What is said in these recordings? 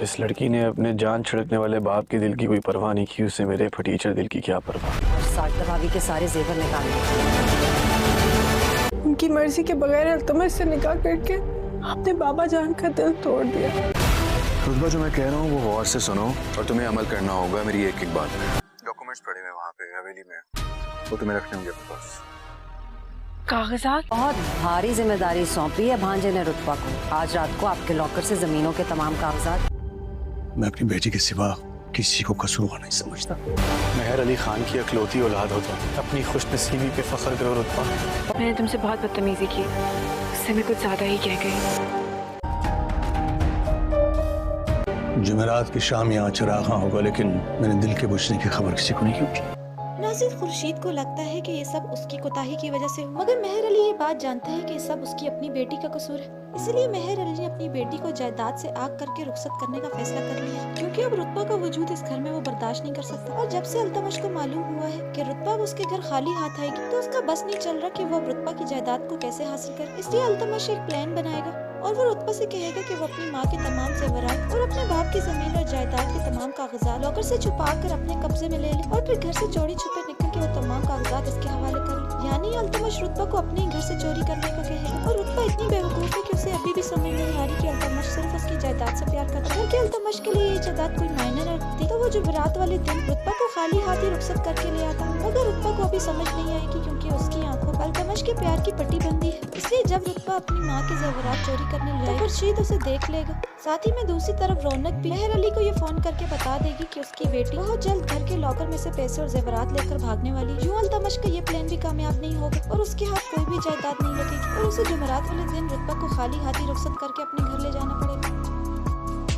इस लड़की ने अपने जान छिड़कने वाले बाप के दिल की कोई परवाह नहीं की, उससे मेरे फटीचर दिल की क्या परवाह। साजिदा भाभी के सारे जेवर निकाल दिए। उनकी मर्जी के बगैर अल्तमश से निकाह करके आपने बाबा जान का दिल तोड़ दिया। रुतबा, जो मैं कह रहा हूँ वो गौर से सुनो और तुम्हें अमल करना होगा मेरी एक एक बात पे। डॉक्यूमेंट्स पड़े हुए वहाँ पे हवेली में, वो तुम्हें रखने होंगे अपने पास। कागजात बहुत भारी जिम्मेदारी सौंपी है भांजे ने रुतबा को। आज रात को आपके लॉकर से जमीनों के तमाम कागजात। मैं अपनी बेटी के सिवा किसी को कसूरवार नहीं समझता। मेहर अली खान की अकलौती औलाद होता, अपनी खुशनसीबी पे फख्र करो रुतबा। मैंने तुमसे बहुत बदतमीजी की, उससे मैं कुछ ज्यादा ही कह गई। जुमेरात की शाम यहाँ चरागा होगा, लेकिन मैंने दिल के बुझने की खबर किसी को नहीं की। नाज़िर खुर्शीद को लगता है कि ये सब उसकी कोताही की वजह से, मगर मेहर अली ये बात जानता है कि ये सब उसकी अपनी बेटी का कसूर है। इसलिए मेहर अली ने अपनी बेटी को जायदाद से आग करके रुखसत करने का फैसला कर लिया, क्योंकि अब रुतबा का वजूद इस घर में वो बर्दाश्त नहीं कर सकता। और जब से अल्तमश को मालूम हुआ है कि रुतबा उसके घर खाली हाथ आएगी, तो उसका बस नहीं चल रहा कि वो अब रुतबा की जायदाद को कैसे हासिल करे। इसलिए अल्तमश एक प्लान बनाएगा और वो रुतबा से कहेगा कि वो अपनी माँ के तमाम जेवरात और अपने बाप की जमीन और जायदाद के तमाम कागजात लॉकर से छुपा कर अपने कब्जे में ले ले और फिर घर से चोरी छुपे निकल के वो तमाम कागजात इसके हवाले कर ले। यानी अल्तमश रुतबा को अपने घर से चोरी करने का कहेगा। और रुतबा इतनी बेवकूफ है कि उसे अभी भी समझ नहीं आ रही कि अल्तमश सिर्फ उसकी जायदाद से प्यार करता है। अल्तमश के लिए ये जायदाद कोई मायने न रखती, तो वो जुमेरात वाले दिन रुतबा को खाली हाथ ही रुखसत करके ले आता। मगर रुतबा को अभी समझ नहीं आएगी, क्योंकि उसकी आंखों पर अल्तमश के प्यार की पट्टी बंदी है। इसलिए जब रुतबा अपनी माँ के जेवरात चोरी करने जाएगा, खुर्शीद उसे देख लेगा। साथ ही में दूसरी तरफ रौनक भी मेहर अली को ये फोन करके बता देगी कि उसकी बेटी बहुत जल्द घर के लॉकर में से पैसे और जेवरात लेकर भागने वाली। यूं अल्तमश का ये प्लान भी कामयाब नहीं होगा और उसके हाथ कोई भी जायदाद नहीं लगेगी और उसे जुमेरात वाले दिन रुतबा को खाली हाथ ही रुखसत करके अपने घर ले जाना पड़ेगा।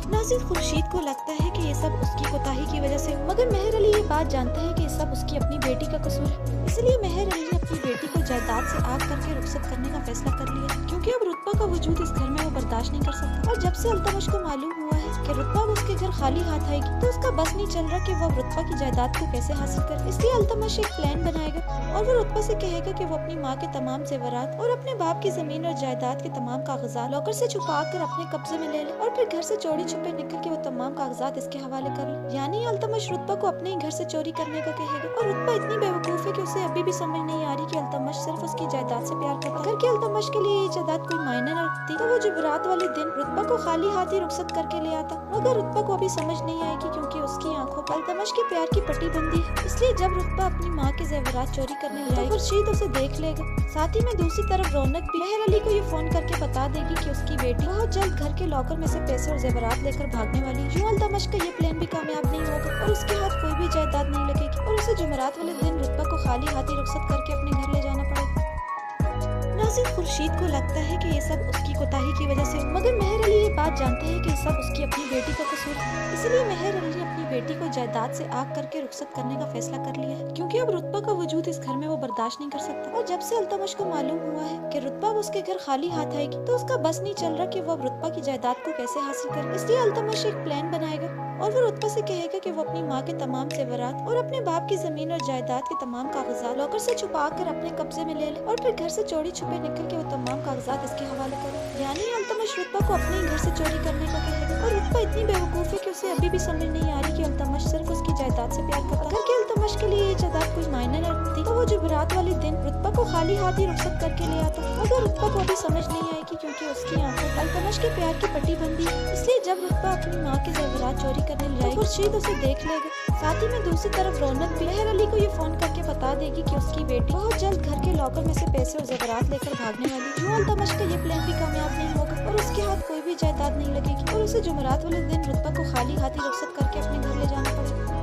नाज़िर खुर्शीद को लगता है कि ये सब उसकी कोताही की वजह से, मगर मेहर अली ये बात जानता है कि ये सब उसकी अपनी बेटी का कसूर है। इसलिए मेहर अली ने अपनी बेटी को जायदाद से आग करके रुखसत करने का फैसला कर लिया, क्योंकि अब रुतबा का वजूद इस घर में वो बर्दाश्त नहीं कर सकता। और जब से अल्तमश को मालूम हुआ है कि रुतबा उसके घर खाली हाथ आएगी, तो उसका बस नहीं चल रहा कि वो रुतबा की जायदाद को कैसे हासिल करे। इसलिए अल्तमश एक प्लान बनाएगा और वो रुतबा से कहेगा कि वो अपनी माँ के तमाम जेवरात और अपने बाप की जमीन और जायदाद के तमाम कागजात लॉकर से छुपा कर अपने कब्जे में ले ले और फिर घर से चोरी छुपे निकल के वो तमाम कागजात इसके हवाले कर ले। यानी अल्तमश रुतबा को अपने ही घर से चोरी करने का कहेगा। और रुतबा इतनी बेवकूफ है कि उसे अभी भी समझ नहीं आ रही कि अल्तमश सिर्फ उसकी जायदाद से प्यार करता है। अगर कि अल्तमश के लिए ये जायदाद कोई मायने न रखती, तो वो जुमेरात वाले दिन रुतबा को खाली हाथ ही रुखसत करके ले आता। मगर रुतबा को अभी समझ नहीं आएगी, क्योंकि उसकी आंखों पर अल्तमश के प्यार की पट्टी बंदी है। इसलिए जब रुतबा अपनी माँ के जेवरात चोरी करने जाएगी, तो खुर्शीद उसे देख लेगा। साथ ही में दूसरी तरफ रौनक भी मेहर अली को ये फोन करके बता देगी कि उसकी बेटी बहुत जल्द घर के लॉकर में से पैसे और जेवरात लेकर भागने वाली है। यूं अल्तमश का ये प्लान भी कामयाब नहीं होगा और उसके हाथ कोई भी जायदाद नहीं लगेगी और उसे जुमेरात वाले दिन रुतबा को खाली हाथ ही रुखसत करके अपने घर ले जाना पड़ेगा। नाज़िर खुर्शीद को लगता है कि ये सब उसकी कोताही की वजह से, मगर मेहर अली ये बात जानता है कि ये सब उसकी अपनी बेटी का कसूर है। इसलिए मेहर अली ने अपनी बेटी को जायदाद से आग करके रुखसत करने का फैसला कर लिया है, क्योंकि अब रुतबा का वजूद इस घर में वो बर्दाश्त नहीं कर सकता। और जब से अल्तमश को मालूम हुआ है कि रुतबा उसके घर खाली हाथ आएगी, तो उसका बस नहीं चल रहा कि वो अब रुतबा की जायदाद को कैसे हासिल करे। इसलिए अल्तमश एक प्लान बनाएगा और वो रुतबा से कहेगा कि वो अपनी माँ के तमाम जेवरात और अपने बाप की जमीन और जायदाद के तमाम कागजात लॉकर से छुपा कर अपने कब्जे में ले ले और फिर घर से चोरी छुपे निकल के वो तमाम कागजात इसके हवाले करे। यानी अल्तमश रुतबा को अपने ही घर से चोरी करने का कहेगा। और रुतबा इतनी बेवकूफ है कि उसे अभी भी समझ नहीं आ रही कि अल्तमश सिर्फ उसकी जायदाद से प्यार करता है। अगर कि अल्तमश के लिए ये जायदाद कोई मायने न रखती, तो वो जुमेरात वाले दिन रुतबा को खाली हाथ ही रुखसत करके ले आता। मगर रुतबा को अभी समझ नहीं आएगी, क्योंकि उसकी आंखों पर अल्तमश के प्यार की पट्टी बंदी है। इसलिए जब रुतबा अपनी माँ के जेवरात चोरी करने जाएगी, तो खुर्शीद उसे देख लेगा। साथ ही में दूसरी तरफ रौनक भी मेहर अली को ये फोन करके बता देगी कि उसकी बेटी बहुत जल्द घर के लॉकर में से पैसे और जेवरात लेकर भागने वाली। यूं अल्तमश का ये प्लान भी कामयाब नहीं होगा और उसके हाथ कोई भी जायदाद नहीं लगेगी और उसे जुमेरात वाले दिन रुतबा को खाली हाथ ही रुखसत करके अपने घर ले जाना पड़ेगा।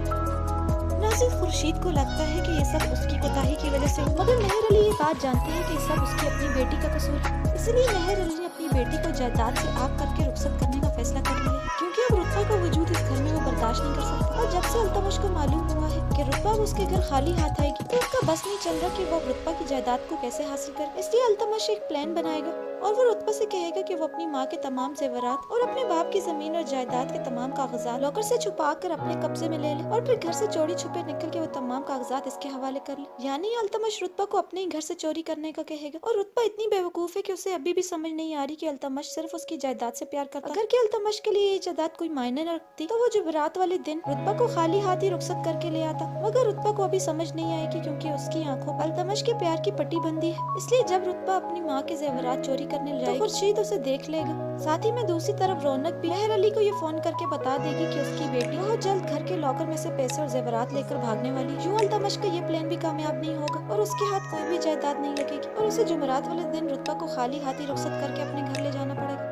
नाज़िर खुर्शीद को लगता है कि ये सब उसकी कोताही की वजह से, मगर मेहर अली ये बात जानते हैं कि ये सब उसकी अपनी बेटी का कसूर है। इसलिए मेहर अली ने अपनी बेटी को जायदाद से आग करके रुखसत करने का फैसला कर लिया, क्योंकि अब रुतबा का वजूद इस घर में वो बर्दाश्त नहीं कर सकता। और जब से अल्तमश को मालूम हुआ है कि रुतबा उसके घर खाली हाथ आएगी, तो उसका बस नहीं चल रहा कि वो रुतबा की जायदाद को कैसे हासिल करे। इसलिए अल्तमश एक प्लान बनाएगा और वो रुतबा से कहेगा कि वो अपनी माँ के तमाम जेवरात और अपने बाप की जमीन और जायदाद के तमाम कागजात लॉकर से छुपा कर अपने कब्जे में ले ले और फिर घर से चोरी छुपे निकल के वो तमाम कागजात इसके हवाले कर ले। यानी अल्तमश रुतबा को अपने ही घर से चोरी करने का कहेगा। और रुतबा इतनी बेवकूफ है कि उसे अभी भी समझ नहीं आ रही कि अल्तमश सिर्फ उसकी जायदाद से प्यार करता। अगर कि अल्तमश के लिए ये जायदाद कोई मायने न रखती तो वो जुमेरात वाले दिन रुतबा को खाली हाथ ही रुखसत करके ले आता। मगर रुतबा को अभी समझ नहीं आएगी क्योंकि उसकी आंखों पर अल्तमश के प्यार की पट्टी बंदी है। इसलिए जब रुतबा अपनी माँ के जेवरात चोरी करने जाएगी तो खुर्शीद उसे देख लेगा। साथ ही में दूसरी तरफ रौनक भी मेहर अली को ये फोन करके बता देगी कि उसकी बेटी बहुत जल्द घर के लॉकर में से पैसे और जेवरात लेकर भागने वाली। यूं अल्तमश का ये प्लान भी कामयाब नहीं होगा और उसके हाथ कोई भी जायदाद नहीं लगेगी और उसे जुमेरात वाले दिन रुतबा को खाली हाथ ही रुखसत करके अपने घर ले जाना पड़ेगा।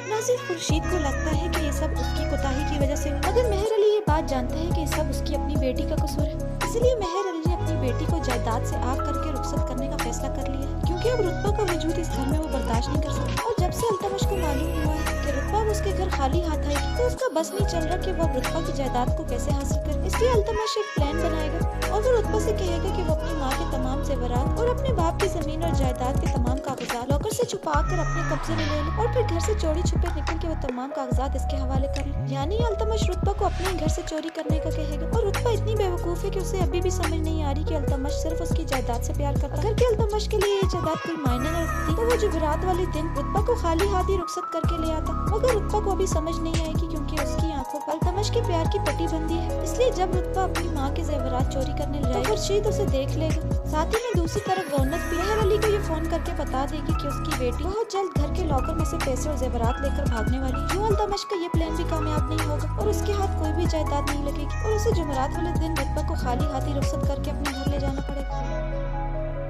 नासिर खुर्शीद को लगता है कि ये सब उसकी कोताही की वजह से हुआ, मगर मेहर अली ये बात जानते हैं कि ये सब उसकी अपनी बेटी का कसूर है। इसलिए मेहर अली ने अपनी बेटी को जायदाद से आग करके रुखसत करने का फैसला कर लिया है क्योंकि अब रुतबा का वजूद इस घर में वो बर्दाश्त नहीं कर सकता। और जब से अल्तमश को मालूम हुआ है कि रुतबा अब उसके घर खाली हाथ आएगी तो उसका बस नहीं चल रहा कि वो रुतबा की जायदाद को कैसे हासिल करे। इसलिए अल्तमश एक प्लान बनाएगा और वो रुतबा से कहेगा कि वो अपनी माँ के तमाम जेवरात और अपने बाप की जमीन और जायदाद के तमाम कागजात लॉकर से छुपा कर अपने कब्जे में ले ले और फिर घर से चोरी छुपे निकल के वो तमाम कागजात इसके हवाले कर ले। यानी अल्तमश रुतबा को अपने ही घर से चोरी करने का कहेगा। और रुतबा इतनी बेवकूफ है कि उसे अभी भी समझ नहीं आ रही कि अल्तमश सिर्फ उसकी जायदाद से प्यार करता। अगर कि अल्तमश के लिए ये जायदाद कोई मायने न रखती तो वो जुमेरात वाले दिन रुतबा को खाली हाथ ही रुखसत करके ले आता। मगर रुतबा को अभी समझ नहीं आएगी क्योंकि उसकी आंखों पर अल्तमश के प्यार की पट्टी बंदी है। इसलिए जब रुतबा अपनी माँ के जेवरात चोरी करने जाएगा तो खुर्शीद उसे देख लेगा। साथ ही में दूसरी तरफ रौनक भी मेहर अली को ये फोन करके बता देगी कि उसकी बेटी बहुत जल्द घर के लॉकर में से पैसे और जेवरात लेकर भागने वाली। यूं अल्तमश का ये प्लान भी कामयाब नहीं होगा और उसके हाथ कोई भी जायदाद नहीं लगेगी और उसे जुमेरात वाले दिन रुतबा को खाली हाथ ही रुखसत करके अपने घर ले जाना पड़ेगा।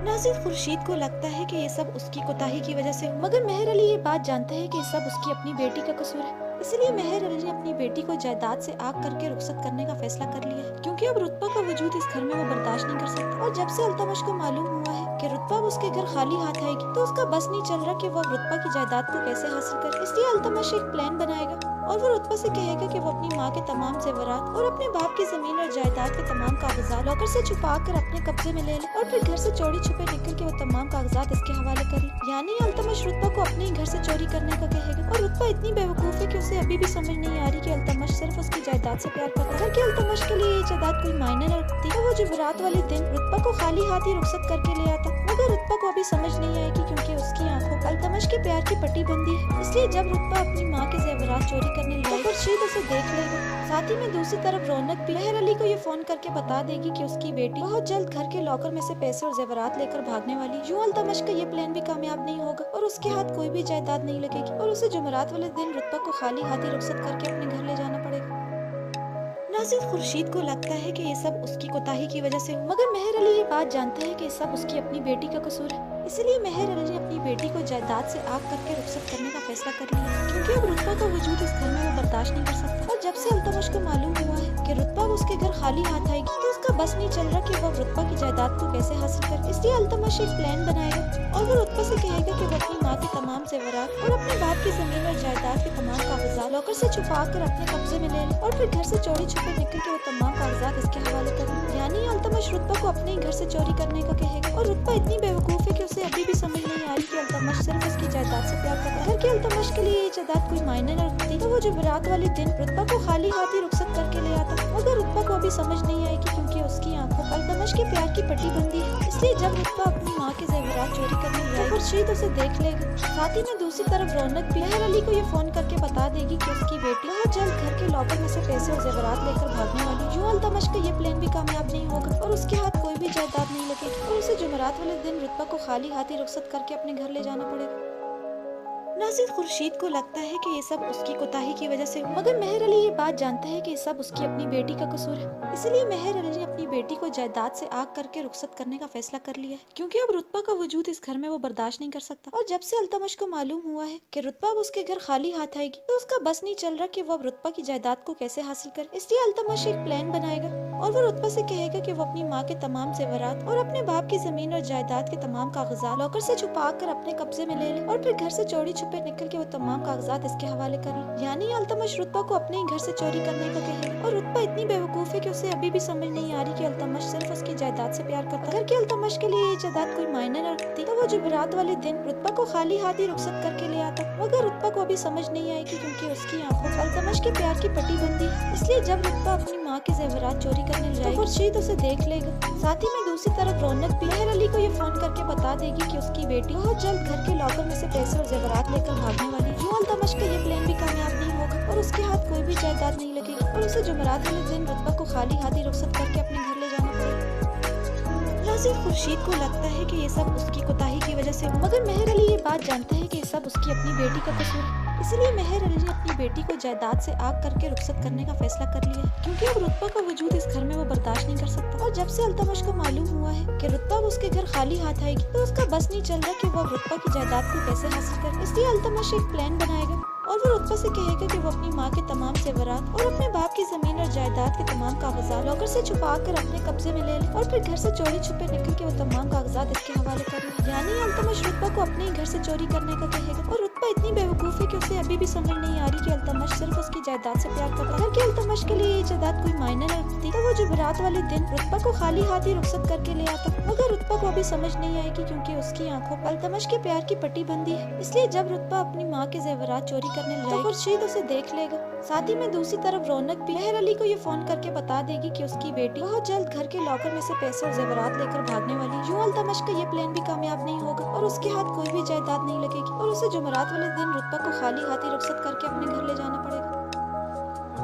नासिर खुर्शीद को लगता है कि ये सब उसकी कोताही की वजह से हुआ, मगर मेहर अली ये बात जानते हैं कि ये सब उसकी अपनी बेटी का कसूर है। इसलिए मेहर अली ने अपनी बेटी को जायदाद से आग करके रुखसत करने का फैसला कर लिया है क्योंकि अब रुतबा का वजूद इस घर में वो बर्दाश्त नहीं कर सकता। और जब से अल्तमश को मालूम हुआ है कि रुतबा उसके घर खाली हाथ आएगी तो उसका बस नहीं चल रहा कि वो रुतबा की जायदाद को कैसे हासिल करे। इसलिए अल्तमश एक प्लान बनाएगा और वो रुतबा से कहेगा कि वो अपनी माँ के तमाम जेवरात और अपने बाप की जमीन और जायदाद के तमाम कागजात लॉकर से छुपा कर अपने कब्जे में ले ले और फिर घर से चोरी छुपे निकल के वो तमाम कागजात इसके हवाले कर ले। यानी अल्तमश रुतबा को अपने ही घर से चोरी करने का कहेगा। और रुतबा इतनी बेवकूफ है कि उसे अभी भी समझ नहीं आ रही कि अल्तमश सिर्फ उसकी जायदाद से प्यार करता। अगर कि अल्तमश के लिए ये जायदाद कोई मायने न रखती तो वो जुमेरात वाले दिन रुतबा को खाली हाथ ही रुखसत करके ले आता। मगर रुतबा को अभी समझ नहीं आएगी क्योंकि उसकी आंखों पर अल्तमश के प्यार की पट्टी बंदी है। इसलिए जब रुतबा अपनी माँ के जेवरात चोरी करने जाएगी तो खुर्शीद उसे देख लेगा। साथ ही में दूसरी तरफ रौनक भी मेहर अली को ये फोन करके बता देगी कि उसकी बेटी बहुत जल्द घर के लॉकर में से पैसे और जेवरात लेकर भागने वाली। यूं अल्तमश का ये प्लान भी कामयाब नहीं होगा और उसके हाथ कोई भी जायदाद नहीं लगेगी और उसे जुमेरात वाले दिन रुतबा को खाली हाथ ही रुखसत करके अपने घर ले जाना पड़ेगा। नासिर खुर्शीद को लगता है कि ये सब उसकी कोताही की वजह से हुआ, मगर मेहर अली ये बात जानते हैं कि ये सब उसकी अपनी बेटी का कसूर है। इसलिए मेहर अली ने अपनी बेटी को जायदाद से आग करके रुखसत करने का फैसला कर लिया है क्योंकि अब रुतबा का वजूद इस घर में वो बर्दाश्त नहीं कर सकता। और जब से अल्तमश को मालूम हुआ है कि रुतबा उसके घर खाली हाथ आएगी तो उसका बस नहीं चल रहा कि वो रुतबा की जायदाद को कैसे हासिल करे। इसलिए अल्तमश एक प्लान बनाएगा और वो रुतबा से कहेगा कि वो अपनी माँ के तमाम जेवरात और अपने बाप की जमीन और जायदाद के तमाम कागजात लॉकर से छुपा कर अपने कब्जे में ले ले और फिर घर से चोरी छुपे निकल के वो तमाम कागजात इसके हवाले कर ले। यानी अल्तमश रुतबा को अपने ही घर से चोरी करने का कहेगा। और रुतबा इतनी बेवकूफ है कि उसे अभी भी समझ नहीं आ रही कि अल्तमश सिर्फ उसकी जायदाद से प्यार करता है। अगर कि अल्तमश के लिए ये जायदाद कोई मायने न रखती तो वो जुमेरात वाले दिन रुतबा को खाली हाथ ही रुखसत करके ले आता। मगर रुतबा को अभी समझ नहीं आएगी क्योंकि उसकी आंखों पर अल्तमश के प्यार की पट्टी बंदी है। इसलिए जब रुतबा अपनी माँ के जेवरात चोरी करने जाएगी तो खुर्शीद उसे देख लेगा। साथ ही में दूसरी तरफ रौनक भी मेहर अली को ये फोन करके बता देगी कि उसकी बेटी बहुत जल्द घर के लॉकर में से पैसे और जेवरात लेकर भागने वाली। यूं अल्तमश का ये प्लान भी कामयाब नहीं होगा और उसके हाथ कोई भी जायदाद नहीं लगेगी और उसे जुमेरात वाले दिन रुतबा को खाली हाथ ही रुखसत करके अपने घर ले जाना पड़ेगा। नासिर खुर्शीद को लगता है कि ये सब उसकी कोताही की वजह से हुआ, मगर मेहर अली ये बात जानते हैं कि ये सब उसकी अपनी बेटी का कसूर है। इसलिए मेहर अली ने अपनी बेटी को जायदाद से आग करके रुखसत करने का फैसला कर लिया है क्योंकि अब रुतबा का वजूद इस घर में वो बर्दाश्त नहीं कर सकता। और जब से अल्तमश को मालूम हुआ है कि रुतबा उसके घर खाली हाथ आएगी तो उसका बस नहीं चल रहा कि वो अब रुतबा की जायदाद को कैसे हासिल करे। इसलिए अल्तमश एक प्लान बनाएगा और वो रुतबा से कहेगा कि वो अपनी माँ के तमाम जेवरात और अपने बाप की जमीन और जायदाद के तमाम कागजात लॉकर से छुपा कर अपने कब्जे में ले ले और फिर घर से चोरी छुपे निकल के वो तमाम कागजात इसके हवाले कर ले। यानी अल्तमश रुतबा को अपने ही घर से चोरी करने का कहेगा। और रुतबा इतनी बेवकूफ है कि उसे अभी भी समझ नहीं आ रही कि अल्तमश सिर्फ उसकी जायदाद से प्यार करता है। अगर कि अल्तमश के लिए ये जायदाद कोई मायने न रखती तो वो जुमेरात वाले दिन रुतबा को खाली हाथ ही रुखसत करके ले आता, मगर रुतबा को अभी समझ नहीं आएगी क्योंकि उसकी आंखों पर अल्तमश के प्यार की पट्टी बंदी है। इसलिए जब रुतबा अपनी माँ के जेवरात चोरी करने जाएगी तो खुर्शीद उसे देख लेगा। साथ ही में दूसरी तरफ रौनक भी मेहर अली को ये फोन करके बता देगी कि उसकी बेटी बहुत जल्द घर के लॉकर में से पैसे और जेवरात लेकर भागने वाली है। यूं अल्तमश का ये प्लान भी कामयाब नहीं होगा और उसके हाथ कोई भी जायदाद नहीं लगेगी और उसे जुमेरात वाले दिन रुतबा को खाली हाथ ही रुखसत करके अपने घर ले जाना पड़ेगा। नाज़िर खुर्शीद को लगता है कि ये सब उसकी कोताही की वजह से, मगर मेहर अली ये बात जानते हैं कि ये सब उसकी अपनी बेटी का कसूर है। इसलिए मेहर अली ने अपनी बेटी को जायदाद से आग करके रुखसत करने का फैसला कर लिया है क्योंकि अब रुतबा का वजूद इस घर में वो बर्दाश्त नहीं कर सकता। और जब से अल्तमश को मालूम हुआ है कि रुतबा उसके घर खाली हाथ आएगी तो उसका बस नहीं चल रहा कि वो रुतबा की जायदाद को कैसे हासिल करे। इसलिए अल्तमश एक प्लान बनाएगा और वो रुतबा से कहेगा कि वो अपनी माँ के तमाम जेवरात और अपने बाप की जमीन और जायदाद के तमाम कागजात लॉकर से छुपा कर अपने कब्जे में ले ले और फिर घर से चोरी छुपे निकल के वो तमाम कागजात इसके हवाले कर ले। यानी अल्तमश रुतबा को अपने ही घर से चोरी करने का कहेगा। और रुतबा इतनी बेवकूफ है कि उसे अभी भी समझ नहीं आ रही कि अल्तमश सिर्फ उसकी जायदाद से प्यार करता है। अगर कि अल्तमश के लिए ये जायदाद कोई मायने न रखती तो वो जुमेरात वाले दिन रुतबा को खाली हाथ ही रुखसत करके ले आता, मगर रुतबा को अभी समझ नहीं आएगी क्योंकि उसकी आंखों पर अल्तमश के प्यार की पट्टी बंदी है। इसलिए जब रुतबा अपनी माँ के जेवरात चोरी करने जाएगी तो खुर्शीद उसे देख लेगा। साथ ही में दूसरी तरफ रौनक भी मेहर अली को ये फोन करके बता देगी कि उसकी बेटी बहुत जल्द घर के लॉकर में से पैसे और जेवरात लेकर भागने वाली है। यूं अल्तमश का ये प्लान भी कामयाब नहीं होगा और उसके हाथ कोई भी जायदाद नहीं लगेगी और उसे जुमेरात वाले दिन रुतबा को खाली हाथ ही रुखसत करके अपने घर ले जाना पड़ेगा।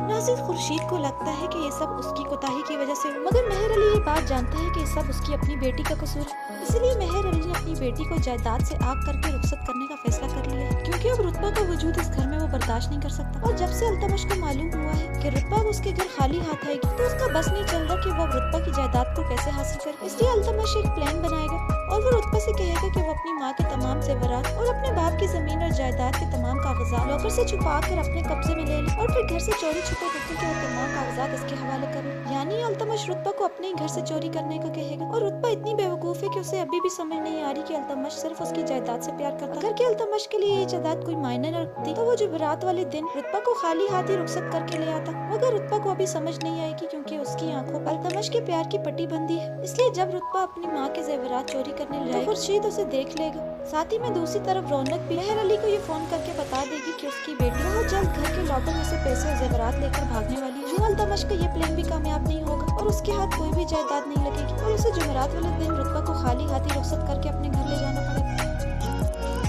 नाज़िर खुर्शीद को लगता है कि ये सब उसकी कोताही की वजह से, मगर मेहर अली ये बात जानते हैं कि ये सब उसकी अपनी बेटी का कसूर है। इसलिए मेहर अली ने अपनी बेटी को जायदाद से आग करके रुखसत करने का फैसला कर लिया है क्योंकि अब रुतबा का वजूद इस घर में वो बर्दाश्त नहीं कर सकता। और जब से अल्तमश को मालूम हुआ है कि रुतबा उसके घर खाली हाथ आएगी तो उसका बस नहीं चल रहा कि वो रुतबा की जायदाद को कैसे हासिल करे। इसलिए अल्तमश एक प्लान बनाएगा और वो रुतबा से कहेगा कि वो अपनी माँ के तमाम जेवरात और अपने बाप की जमीन और जायदाद के तमाम कागजात लॉकर से छुपा कर अपने कब्जे में ले ले और फिर घर से चोरी छुपे निकल के वो तमाम कागजात इसके हवाले कर ले। यानी अल्तमश रुतबा को अपने ही घर से चोरी करने का कहेगा। और रुतबा इतनी बेवकूफ है कि उसे अभी भी समझ नहीं आ रही कि अल्तमश सिर्फ उसकी जायदाद से प्यार करता है। अगर कि अल्तमश के लिए ये जायदाद कोई मायने न रखती तो वो जुमेरात वाले दिन रुतबा को खाली हाथ ही रुखसत करके ले आता, मगर रुतबा को अभी समझ नहीं आएगी क्योंकि उसकी आंखों पर अल्तमश के प्यार की पट्टी बंदी है। इसलिए जब रुतबा अपनी माँ के जेवरात चोरी करने जाएगी तो खुर्शीद उसे देख लेगा। साथ ही में दूसरी तरफ रौनक भी मेहर अली को ये फोन करके बता देगी कि उसकी बेटी बहुत जल्द घर के लॉकर में से पैसे और जेवरात लेकर भागने वाली है। यूं अल्तमश का ये प्लान भी कामयाब नहीं होगा और उसके हाथ कोई भी जायदाद नहीं लगेगी और उसे जुमेरात वाले दिन रुतबा को खाली हाथ ही रुखसत करके अपने घर ले जाना पड़ेगा।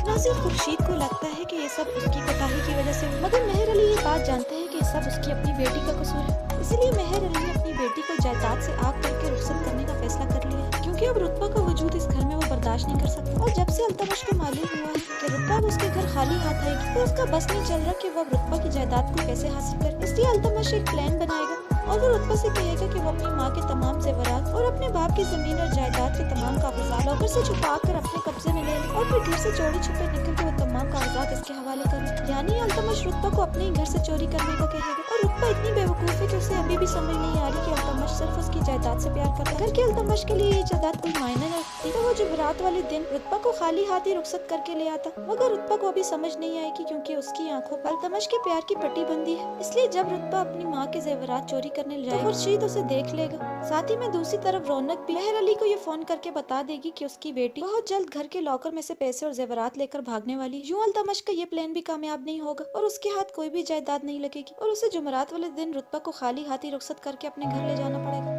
नाज़िर खुर्शीद को लगता है कि ये सब उसकी कोताही की वजह से, मगर मेहर अली ये बात जानते हैं कि ये सब उसकी अपनी बेटी का कसूर है। इसलिए मेहर अली ने अपनी बेटी को जायदाद से आग करके रुखसत करने का फैसला कर लिया है क्योंकि अब रुतबा का वजूद इस घर में वो बर्दाश्त नहीं कर सकता। और जब से अल्तमश को मालूम हुआ है कि रुतबा उसके घर खाली हाथ आएगी तो उसका बस नहीं चल रहा कि वो रुतबा की जायदाद को कैसे हासिल करे। इसलिए अल्तमश एक प्लान बनाएगा और वो रुतबा से कहेगा कि वो अपनी माँ के तमाम जेवरात और अपने बाप की जमीन और जायदाद के तमाम कागजात लॉकर से छुपा कर अपने कब्जे में ले ले और फिर घर से चोरी छुपे निकल के वो तमाम कागजात इसके हवाले कर ले। यानी अल्तमश रुतबा को अपने ही घर से चोरी करने का कहेगा। और रुतबा इतनी बेवकूफ है कि उसे अभी भी समझ नहीं आ रही कि अल्तमश सिर्फ उसकी जायदाद से प्यार करता है। अगर कि अल्तमश के लिए ये जायदाद कोई मायने न रखती तो वो जुमेरात वाले दिन रुतबा को खाली हाथ ही रुखसत करके ले आता, मगर रुतबा को अभी समझ नहीं आएगी क्योंकि उसकी आंखों पर अल्तमश के प्यार की पट्टी बंदी है। इसलिए जब रुतबा अपनी माँ के जेवरात चोरी करने जाएगी तो खुर्शीद उसे देख लेगा। साथ ही में दूसरी तरफ रौनक भी मेहर अली को ये फोन करके बता देगी कि उसकी बेटी बहुत जल्द घर के लॉकर में से पैसे और जेवरात लेकर भागने वाली है। यूं अल्तमश का ये प्लान भी कामयाब नहीं होगा और उसके हाथ कोई भी जायदाद नहीं लगेगी और उसे जुमेरात वाले दिन रुतबा को खाली हाथ ही रुखसत करके अपने घर ले जाना पड़ेगा।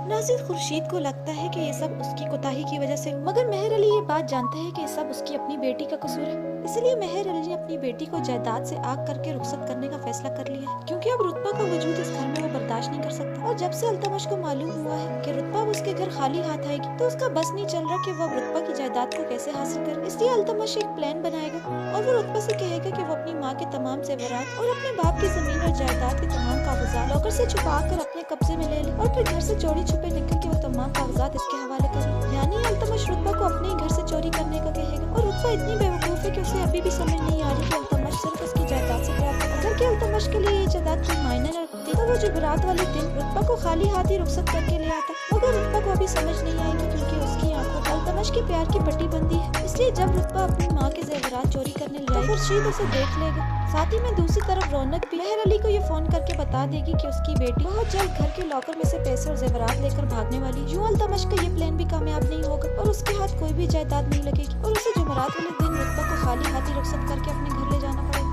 नाज़िर खुर्शीद को लगता है कि ये सब उसकी कोताही की वजह से, मगर मेहर अली ये बात जानते हैं कि ये सब उसकी अपनी बेटी का कसूर है। इसलिए मेहर अली ने अपनी बेटी को जायदाद से आग करके रुखसत करने का फैसला कर लिया है क्योंकि अब रुतबा का वजूद इस घर में वो बर्दाश्त नहीं कर सकता। और जब से अल्तमश को मालूम हुआ है कि रुतबा उसके घर खाली हाथ आएगी तो उसका बस नहीं चल रहा कि वो रुतबा की जायदाद को कैसे हासिल करे। इसलिए अल्तमश एक प्लान बनाएगा और वो रुतबा से कहेगा कि वो अपनी माँ के तमाम जेवरात और अपने बाप की जमीन और जायदाद के तमाम कागजात लॉकर से छुपा कर अपने कब्जे में ले ले और फिर घर से चोरी छुपे निकल के वो तमाम कागजात इसके हवाले कर ले। यानी अल्तमश रुतबा को अपने ही घर से चोरी करने का कहेगा। और रुतबा इतनी बेवकूफ है कि उसे अभी भी समझ नहीं आ रही कि अल्तमश सिर्फ उसकी जायदाद से प्यार करता है। अल्तमश के लिए ये जायदाद कोई मायने न रखती तो वो जुमेरात वाले दिन रुतबा को खाली हाथ ही रुखसत करके ले आता, मगर रुतबा को अभी समझ नहीं आएगी क्योंकि उसकी आंखों पर अल्तमश के प्यार की पट्टी बंदी है। इसलिए जब रुतबा अपनी माँ के जेवरात चोरी करने जाएगी तो खुर्शीद उसे देख लेगा। साथ ही में दूसरी तरफ रौनक भी मेहर अली को ये फोन करके बता देगी कि उसकी बेटी बहुत जल्द घर के लॉकर में से पैसे और जेवरात लेकर भागने वाली। यूं अल्तमश का ये प्लान भी कामयाब नहीं होगा और उसके हाथ कोई भी जायदाद नहीं लगेगी और उसे जुमेरात वाले दिन रुतबा को खाली हाथ ही रुखसत करके अपने घर ले जाना पड़ेगा।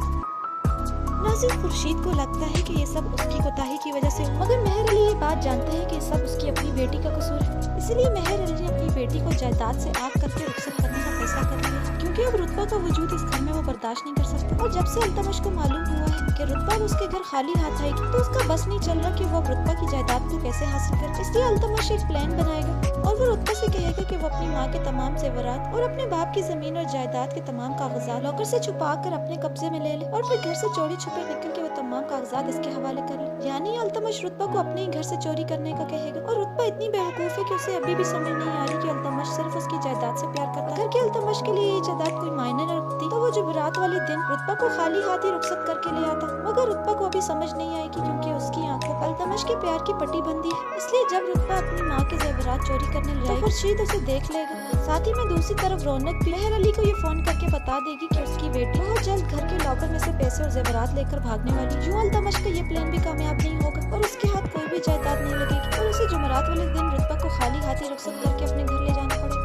नाज़िर खुर्शीद को लगता है कि ये सब उसकी कोताही की वजह से, मगर मेहर अली ये बात जानते हैं कि ये सब उसकी अपनी बेटी का कसूर है। इसलिए मेहर अली ने अपनी बेटी को जायदाद से आग करके रुखसत करने का फैसला कर लिया क्योंकि अब रुतबा का वजूद इस घर में वो बर्दाश्त नहीं कर सकता। और जब से अल्तमश को मालूम हुआ है कि रुतबा उसके घर खाली हाथ आएगी तो उसका बस नहीं चल रहा कि वो रुतबा की जायदाद को कैसे हासिल करे। इसलिए अल्तमश एक प्लान बनाएगा और वो रुतबा से कहेगा कि वो अपनी माँ के तमाम जेवरात और अपने बाप की जमीन और जायदाद के तमाम कागजात लॉकर से छुपा कर अपने कब्जे में ले ले और फिर घर से चोरी छुपे निकल के वो तमाम कागजात इसके हवाले कर ले। यानी अल्तमश रुतबा को अपने ही घर से चोरी करने का कहेगा और रुतबा इतनी बेवकूफ है कि उसे अभी भी समझ नहीं आ रही कि अल्तमश सिर्फ उसकी जायदाद से प्यार करता है। अगर कि अल्तमश के लिए ये जायदाद कोई मायने न रखती तो वो जुमेरात वाले दिन रुतबा को खाली हाथ ही रुखसत करके ले आता, मगर रुतबा को अभी समझ नहीं आएगी क्योंकि उसकी आंखों पर अल्तमश के प्यार की पट्टी बंदी है। इसलिए जब रुतबा अपनी माँ के जेवरात चोरी करने जाएगी तो खुर्शीद उसे देख लेगा। साथ ही में दूसरी तरफ रौनक भी मेहर अली को ये फोन करके बता देगी कि उसकी बेटी बहुत जल्द घर के लॉकर में से पैसे और जेवरात लेकर भागने वाली। यूं अल्तमश का ये प्लान भी कामयाब नहीं होगा और उसके हाथ कोई भी जायदाद नहीं लगेगी और उसे जुमेरात वाले दिन रुतबा को खाली हाथ ही रुखसत करके अपने घर ले जाना पड़ेगा।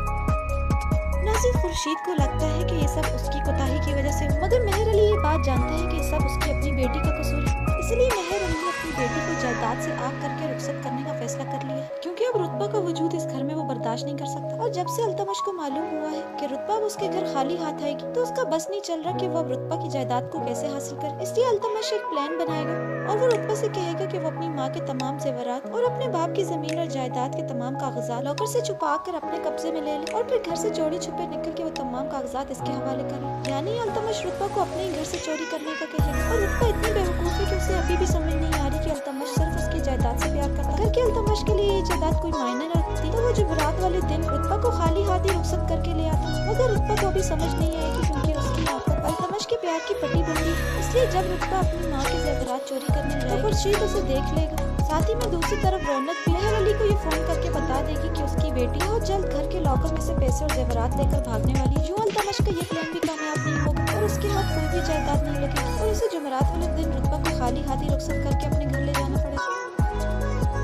नाज़िर खुर्शीद को लगता है कि ये सब उसकी कोताही की वजह से, मगर मेहर अली ये बात जानते हैं कि ये सब उसकी अपनी बेटी का कसूर है। इसलिए मेहर अली ने अपनी बेटी को जायदाद से आग करके रुखसत करने का फैसला कर लिया क्योंकि अब रुतबा का वजूद इस घर में वो बर्दाश्त नहीं कर सकता। और जब से अल्तमश को मालूम हुआ है कि रुतबा उसके घर खाली हाथ आएगी तो उसका बस नहीं चल रहा कि वो अब रुतबा की जायदाद को कैसे हासिल करे। इसलिए अल्तमश एक प्लान बनाएगा और वो रुतबा से कहेगा कि वो अपनी माँ के तमाम जेवरात और अपने बाप की जमीन और जायदाद के तमाम कागजात लॉकर से छुपा कर अपने कब्जे में ले ले और फिर घर से चोरी छुपे निकल के वो तमाम कागजात इसके हवाले करे। यानी अल्तमश रुतबा को अपने ही घर से चोरी करने का कहेगा और रुतबा इतनी बेवकूफ है कि उसे अभी भी समझ नहीं आ रही कि अल्तमश सिर्फ उसकी जायदाद से प्यार करता है। अगर कि अल्तमश के लिए ये जायदाद कोई मायने न रखती तो वो जुमेरात वाले दिन रुतबा को खाली हाथ ही रुखसत करके ले आता, मगर रुतबा को अभी समझ नहीं आएगी क्योंकि उसकी आंखों पर अल्तमश के प्यार की पट्टी बंदी है। इसलिए जब रुतबा अपनी माँ के जेवरात चोरी करने जाएगी तो खुर्शीद उसे देख लेगा। साथ ही में दूसरी तरफ रौनक भी मेहर अली को ये फोन करके बता देगी कि उसकी बेटी बहुत जल्द घर के लॉकर में से पैसे और जेवरात लेकर भागने वाली। यूं अल्तमश का ये प्लान भी कामयाब नहीं होगा और उसके हाथ कोई भी जायदाद नहीं लगेगी और उसे जुमेरात वाले दिन रुतबा को खाली हाथ ही रुखसत करके अपने घर ले जाना पड़ेगा।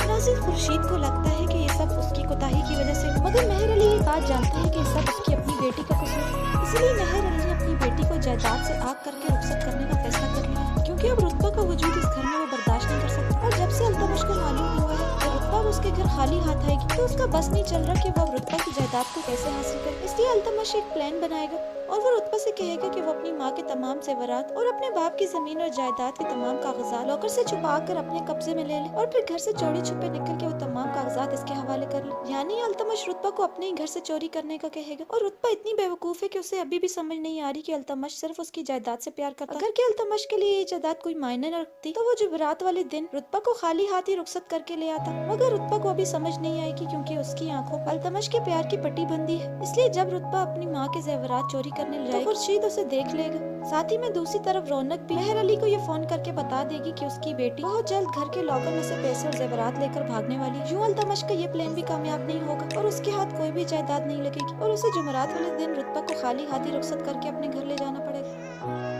नाज़िर खुर्शीद को लगता है कि ये सब उसकी कोताही की वजह से, मगर मेहर अली ये बात जानते हैं कि ये सब उसकी अपनी बेटी का कसूर है। इसलिए मेहर अली ने अपनी बेटी को जायदाद से आग करके रुखसत करने का फैसला कर लिया क्योंकि अब रुतबा का वजूद इस घर में वो बर्दाश्त नहीं कर सकता। और जब से अल्तमश को मालूम हुआ है कि रुतबा उसके घर खाली हाथ आएगी तो उसका बस नहीं चल रहा कि वो रुतबा की जायदाद को कैसे हासिल करे। इसलिए अल्तमश एक प्लान बनाएगा और वो रुतबा से कहेगा कि वो अपनी माँ के तमाम जेवरात और अपने बाप की जमीन और जायदाद के तमाम कागजात लॉकर से छुपा कर अपने कब्जे में ले ले और फिर घर से चोरी छुपे निकल के वो तमाम कागजात इसके हवाले कर ले। यानी अल्तमश रुतबा को अपने ही घर से चोरी करने का कहेगा और रुतबा इतनी बेवकूफ है कि उसे अभी भी समझ नहीं आ रही कि अल्तमश सिर्फ उसकी जायदाद से प्यार करता है। अगर कि अल्तमश के लिए ये जायदाद कोई मायने न रखती तो वो जुमेरात वाले दिन रुतबा को खाली हाथ ही रुखसत करके ले आता, मगर रुतबा को अभी समझ नहीं आएगी क्योंकि उसकी आंखों पर अल्तमश के प्यार की पट्टी बंदी है। इसलिए जब रुतबा अपनी माँ के जेवरात चोरी करने जाएगी तो खुर्शीद उसे देख लेगा। साथ ही में दूसरी तरफ रौनक भी मेहर अली को ये फोन करके बता देगी कि उसकी बेटी बहुत जल्द घर के लॉकर में से पैसे और जेवरात लेकर भागने वाली। यूं अल्तमश का ये प्लान भी कामयाब नहीं होगा और उसके हाथ कोई भी जायदाद नहीं लगेगी और उसे जुमेरात वाले दिन रुतबा को खाली हाथ ही रुखसत करके अपने घर ले जाना पड़ेगा।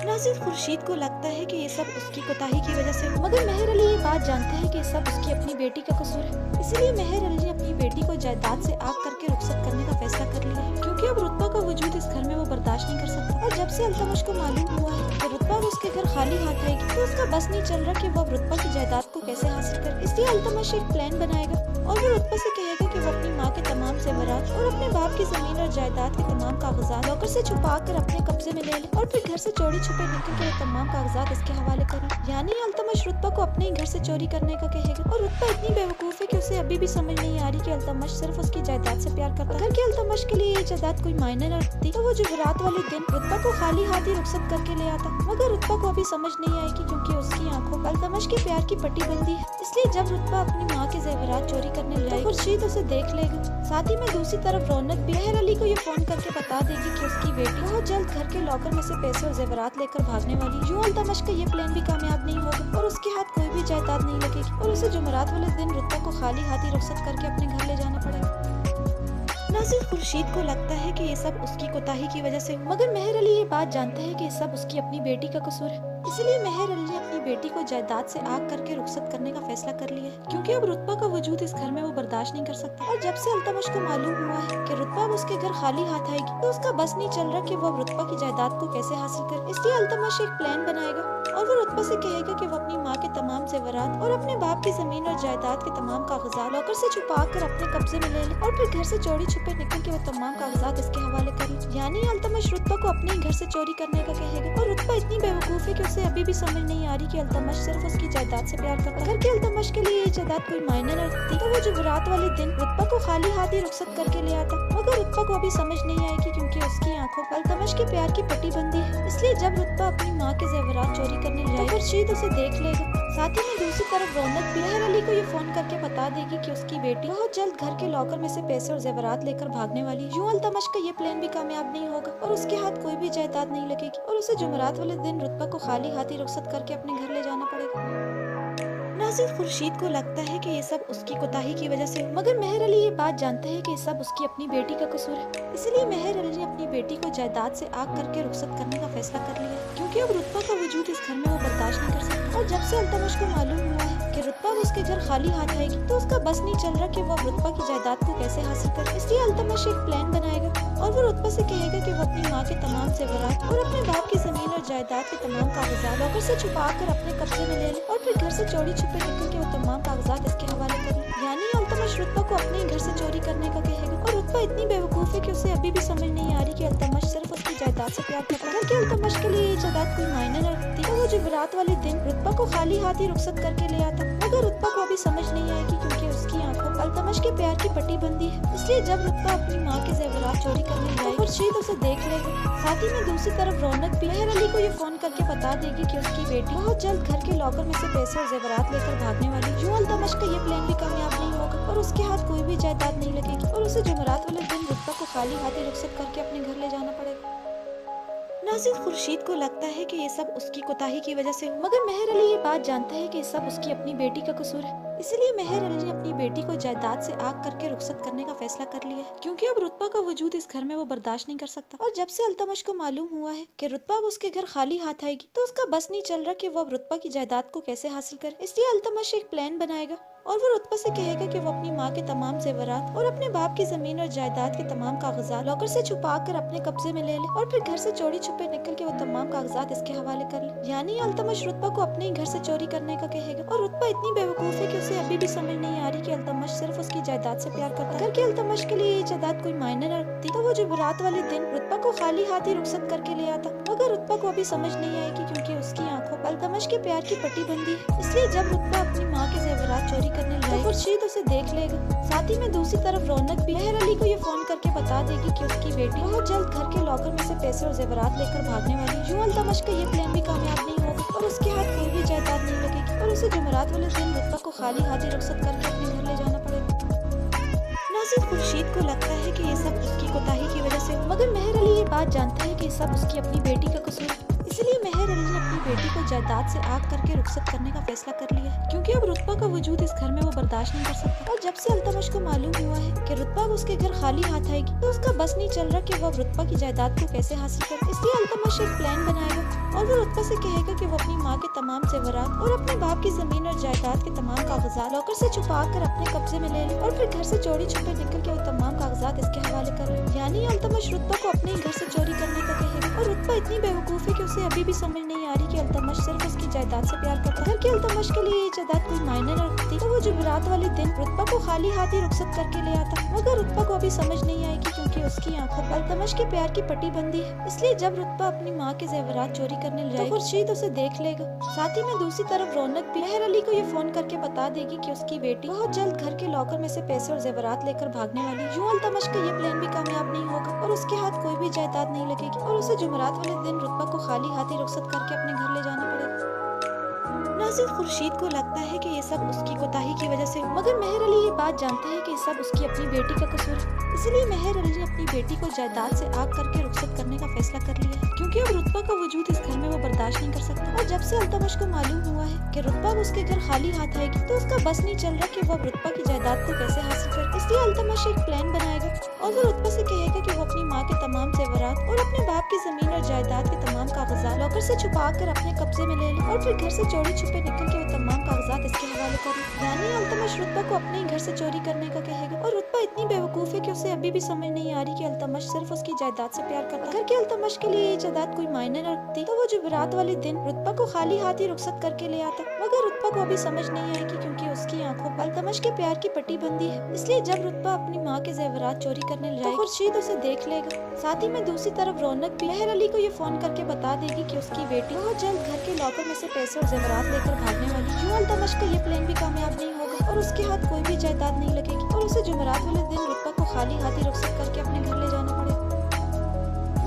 नाज़िर खुर्शीद को लगता है कि ये सब उसकी कोताही की वजह से, मगर मेहर अली ये बात जानते हैं कि ये सब उसकी अपनी बेटी का कसूर है। इसलिए मेहर अली ने अपनी बेटी को जायदाद से आग करके रुखसत करने का फैसला कर लिया क्योंकि अब रुतबा का वजूद इस घर में वो बर्दाश्त नहीं कर सकता। और जब से अल्तमश को मालूम हुआ है कि रुतबा उसके घर खाली हाथ आएगी तो उसका बस नहीं चल रहा कि वो रुतबा की जायदाद को कैसे हासिल करे। इसलिए अल्तमश एक प्लान बनाएगा और वो रुतबा से कहेगा कि वो अपनी माँ के तमाम जेवरात और अपने बाप की जमीन और जायदाद के तमाम कागजात लॉकर से छुपा कर अपने कब्जे में ले ले और फिर घर से चोरी छुपे निकल के तमाम कागजात इसके हवाले करे। यानी अल्तमश रुतबा को अपने ही घर से चोरी करने का कहेगा और रुतबा इतनी बेवकूफ है कि उसे अभी भी समझ नहीं आ रही कि अल्तमश सिर्फ उसकी जायदाद से प्यार करता है। अगर कि अल्तमश के लिए ये जायदाद कोई मायने न रखती तो वो जुमेरात वाले दिन रुतबा को खाली हाथ ही रुखसत करके ले आता, मगर रुतबा को अभी समझ नहीं आएगी क्योंकि उसकी आंखों पर अल्तमश के प्यार की पट्टी बंदी है। इसलिए जब रुतबा अपनी माँ के जेवरात चोरी करने जाएगी तो खुर्शीद उसे देख लेगा। साथ ही में दूसरी तरफ रौनक भी मेहर अली को ये फोन करके बता देगी कि उसकी बेटी बहुत जल्द घर के लॉकर में से पैसे और जेवरात लेकर भागने वाली। यूं अल्तमश का ये प्लान भी कामयाब नहीं होगा और उसके हाथ कोई भी जायदाद नहीं लगेगी और उसे जुमेरात वाले दिन रुतबा को खाली हाथ ही रुखसत करके अपने घर ले जाना पड़ेगा। नाज़िर खुर्शीद को लगता है कि ये सब उसकी कोताही की वजह से, मगर मेहर अली ये बात जानते हैं कि ये सब उसकी अपनी बेटी का कसूर है। इसलिए मेहर अली ने अपनी बेटी को जायदाद से आग करके रुखसत करने का फैसला कर लिया है, क्योंकि अब रुतबा का वजूद इस घर में वो बर्दाश्त नहीं कर सकता। और जब से अल्तमश को मालूम हुआ है कि रुतबा अब उसके घर खाली हाथ आएगी तो उसका बस नहीं चल रहा कि वो अब रुतबा की जायदाद को कैसे हासिल करे। इसलिए अल्तमश एक प्लान बनाएगा और वो रुतबा से कहेगा कि वो अपनी माँ के तमाम जेवरात और अपने बाप की जमीन और जायदाद के तमाम कागजात लॉकर से छुपा कर अपने कब्जे में ले ले और फिर घर से चोरी छुपे निकल के वो तमाम कागजात इसके हवाले कर ले। यानी अल्तमश रुतबा को अपने ही घर से चोरी करने का कहेगा और रुतबा इतनी बेवकूफ है कि उसे अभी भी समझ नहीं आ रही कि अल्तमश सिर्फ उसकी जायदाद से प्यार करता है। अगर कि अल्तमश के लिए ये जायदाद कोई मायने न रखती तो वो जुमेरात वाले दिन रुतबा को खाली हाथ ही रुखसत करके ले आता, मगर रुतबा को अभी समझ नहीं आएगी क्योंकि उसकी आंखों पर अल्तमश के प्यार की पट्टी बंदी है। इसलिए जब रुतबा अपनी माँ के जेवरात चोरी करने जाएगी तो खुर्शीद उसे देख लेगा। साथ ही में दूसरी तरफ रौनक भी मेहर अली को ये फोन करके बता देगी कि उसकी बेटी बहुत जल्द घर के लॉकर में से पैसे और जेवरात लेकर भागने वाली है। यूं अल्तमश का ये प्लान भी कामयाब नहीं होगा और उसके हाथ कोई भी जायदाद नहीं लगेगी और उसे जुमेरात वाले दिन रुतबा को खाली हाथ ही रुखसत करके अपने घर ले जाना पड़ेगा। नाज़िर खुर्शीद को लगता है कि ये सब उसकी कोताही की वजह से, मगर मेहर अली ये बात जानते हैं कि ये सब उसकी अपनी बेटी का कसूर है। इसलिए मेहर अली ने अपनी बेटी को जायदाद से आग करके रुखसत करने का फैसला कर लिया, क्योंकि अब रुतबा का वजूद इस घर में वो बर्दाश्त नहीं कर सकता। और जब से अल्तमश को मालूम हुआ है कि रुतबा उसके घर खाली हाथ आएगी तो उसका बस नहीं चल रहा कि वो रुतबा की जायदाद को कैसे हासिल करे। इसलिए अल्तमश एक प्लान बनाएगा और वो रुतबा से कहेगा कि वो अपनी माँ के तमाम जेवरात और अपने बाप की जमीन और जायदाद के तमाम कागजात लॉकर से छुपा कर अपने कब्जे में ले ले और फिर घर से चोरी छुपे निकल के वो तमाम कागजात इसके हवाले कर ले। यानी अल्तमश रुतबा को अपने ही घर से चोरी करने का कहेगा और रुतबा इतनी बेवकूफ है कि उसे अभी भी समझ नहीं आ रही कि अल्तमश सिर्फ उसकी जायदाद से प्यार करता है। अगर कि अल्तमश के लिए ये जायदाद कोई मायने न रखती तो वो जुमेरात वाले दिन रुतबा को खाली हाथ ही रुखसत करके ले आता, मगर रुतबा को अभी समझ नहीं आएगी क्योंकि उसकी आंखों पर अल्तमश के प्यार की पट्टी बंदी है। इसलिए जब रुतबा अपनी माँ के जेवरात चोरी करने जाएगी तो खुर्शीद उसे देख लेगा। साथ ही में दूसरी तरफ रौनक भी मेहर अली को ये फोन करके बता देगी कि उसकी बेटी बहुत जल्द घर के लॉकर में से पैसे और जेवरात लेकर भागने वाली। यूं अल्तमश का ये प्लान भी कामयाब नहीं होगा और उसके हाथ कोई भी जायदाद नहीं लगेगी और उसे जुमेरात वाले दिन रुतबा को खाली हाथ ही रुखसत करके अपने घर ले जाना पड़ेगा। नाज़िर खुर्शीद को लगता है कि ये सब उसकी कोताही की वजह से, मगर मेहर अली ये बात जानते हैं कि ये सब उसकी अपनी बेटी का कसूर है। इसलिए मेहर अली ने अपनी बेटी को जायदाद से आग करके रुखसत करने का फैसला कर लिया है, क्योंकि अब रुतबा का वजूद इस घर में वो बर्दाश्त नहीं कर सकता। और जब से अल्तमश को मालूम हुआ है कि रुतबा अब उसके घर खाली हाथ आएगी तो उसका बस नहीं चल रहा कि वो अब रुतबा की जायदाद को कैसे हासिल करे। इसलिए अल्तमश एक प्लान बनाएगा और वो रुतबा से कहेगा कि वो अपनी माँ के तमाम जेवरात और अपने बाप की जमीन और जायदाद के तमाम कागजात लॉकर से छुपा कर अपने कब्जे में ले ले और फिर घर से चोरी छुपे निकल के वो तमाम कागजात इसके हवाले कर ले। यानी अल्तमश रुतबा को अपने ही घर से चोरी करने का कहेगा और रुतबा इतनी बेवकूफ है कि उसे अभी भी समझ नहीं आ रही कि अल्तमश सिर्फ उसकी जायदाद से प्यार करता है। अगर कि अल्तमश के लिए ये जायदाद कोई मायने न रखती तो वो जुमेरात वाले दिन रुतबा को खाली हाथ ही रुखसत करके ले आता, मगर रुतबा को अभी समझ नहीं आएगी क्योंकि उसकी आंखों पर अल्तमश के प्यार की पट्टी बंदी है। इसलिए जब रुतबा अपनी माँ के जेवरात चोरी करने जाएगी तो खुर्शीद उसे देख लेगा। साथ ही में दूसरी तरफ रौनक भी मेहर अली को ये फोन करके बता देगी कि उसकी बेटी बहुत जल्द घर के लॉकर में से पैसे और जेवरात लेकर भागने वाली। यूं अल्तमश का ये प्लान भी कामयाब नहीं होगा और उसके हाथ कोई भी जायदाद नहीं लगेगी और उसे जुमेरात वाले दिन रुतबा को खाली हाथ ही रुखसत करके अपने घर ले जाना पड़ेगा। नाज़िर खुर्शीद को लगता है कि ये सब उसकी कोताही की वजह से, मगर मेहर अली ये बात जानते हैं कि ये सब उसकी अपनी बेटी का कसूर है। इसलिए मेहर अली ने अपनी बेटी को जायदाद से आग करके रुखसत करने का फैसला कर लिया, क्योंकि अब रुतबा का वजूद इस घर में वो बर्दाश्त नहीं कर सकता। और जब से अल्तमश को मालूम हुआ है कि रुतबा उसके घर खाली हाथ आएगी तो उसका बस नहीं चल रहा कि वो रुतबा की जायदाद को कैसे हासिल करे। इसलिए अल्तमश एक प्लान बनाएगा और वो रुतबा से कहेगा कि वो अपनी माँ के तमाम जेवरात और अपने बाप की जमीन और जायदाद के तमाम कागजात लॉकर से छुपा कर अपने कब्जे में ले ले और फिर घर से चोरी छुपे निकल के वो तमाम कागजात इसके हवाले कर ले। यानी अल्तमश रुतबा को अपने ही घर से चोरी करने का कहेगा और रुतबा इतनी बेवकूफ है कि उसे अभी भी समझ नहीं आ रही कि अल्तमश सिर्फ उसकी जायदाद से प्यार करता है। अगर कि अल्तमश के लिए ये जायदाद कोई मायने न रखती तो वो जुमेरात वाले दिन रुतबा को खाली हाथ ही रुखसत करके ले आता, मगर रुतबा को अभी समझ नहीं आएगी क्योंकि उसकी आंखों पर अल्तमश के प्यार की पट्टी बंदी है। इसलिए जब रुतबा अपनी माँ के जेवरात चोरी करने जाएगी तो खुर्शीद उसे देख लेगा। साथ ही में दूसरी तरफ रौनक भी मेहर अली को ये फोन करके बता देगी कि उसकी बेटी बहुत जल्द घर के लॉकर में से पैसे और जेवरात लेकर भागने वाली। यूं अल्तमश का ये प्लान भी कामयाब नहीं होगा और उसके हाथ कोई भी जायदाद नहीं लगेगी और उसे जुमेरात वाले दिन रुतबा को खाली हाथ ही रुखसत करके अपने घर ले जाना पड़ेगा। नाज़िर खुर्शीद को लगता है कि ये सब उसकी कोताही की वजह से हुआ, मगर मेहर अली ये बात जानते हैं कि ये सब उसकी अपनी बेटी का कसूर है। इसलिए मेहर अली ने अपनी बेटी को जायदाद से आग करके रुखसत करने का फैसला कर लिया है, क्योंकि अब रुतबा का वजूद इस घर में वो बर्दाश्त नहीं कर सकता। और जब से अल्तमश को मालूम हुआ है कि रुतबा उसके घर खाली हाथ आएगी, तो उसका बस नहीं चल रहा कि वो अब रुतबा की जायदाद को कैसे हासिल करे। इसलिए अल्तमश एक प्लान बनाएगा और वो रुतबा से कहेगा कि वो अपनी माँ के तमाम जेवरात और अपने बाप की जमीन और जायदाद के तमाम कागजात लॉकर से छुपा कर अपने कब्जे में ले ले और फिर घर से चोरी छुपे निकल के वो तमाम कागजात इसके हवाले करे। यानी अल्तमश रुतबा को अपने ही घर से चोरी करने का कहेगा। और रुतबा इतनी बेवकूफ है कि उसे अभी भी समझ नहीं आ रही कि अल्तमश सिर्फ उसकी जायदाद से प्यार करता है। अगर कि अल्तमश के लिए ये जायदाद कोई मायने न रखती, तो वो जुमेरात वाले दिन रुतबा को खाली हाथ ही रुखसत करके ले आता। मगर रुतबा को अभी समझ नहीं आएगी, क्योंकि उसकी आंखों पर अल्तमश के प्यार की पट्टी बंदी है। इसलिए जब रुतबा अपनी माँ के जेवरात चोरी करने जाएगी, तो खुर्शीद उसे देख लेगा। साथ ही में दूसरी तरफ रौनक भी मेहर अली को ये फोन करके बता देगी कि उसकी बेटी बहुत जल्द घर के लॉकर में से पैसे और जेवरात लेकर भागने वाली। यूं अल्तमश का ये प्लान भी कामयाब नहीं होगा और उसके हाथ कोई भी जायदाद नहीं लगेगी और उसे जुमेरात वाले दिन रुतबा को खाली हाथ ही रुखसत करके अपने घर ले जाना पड़ेगा।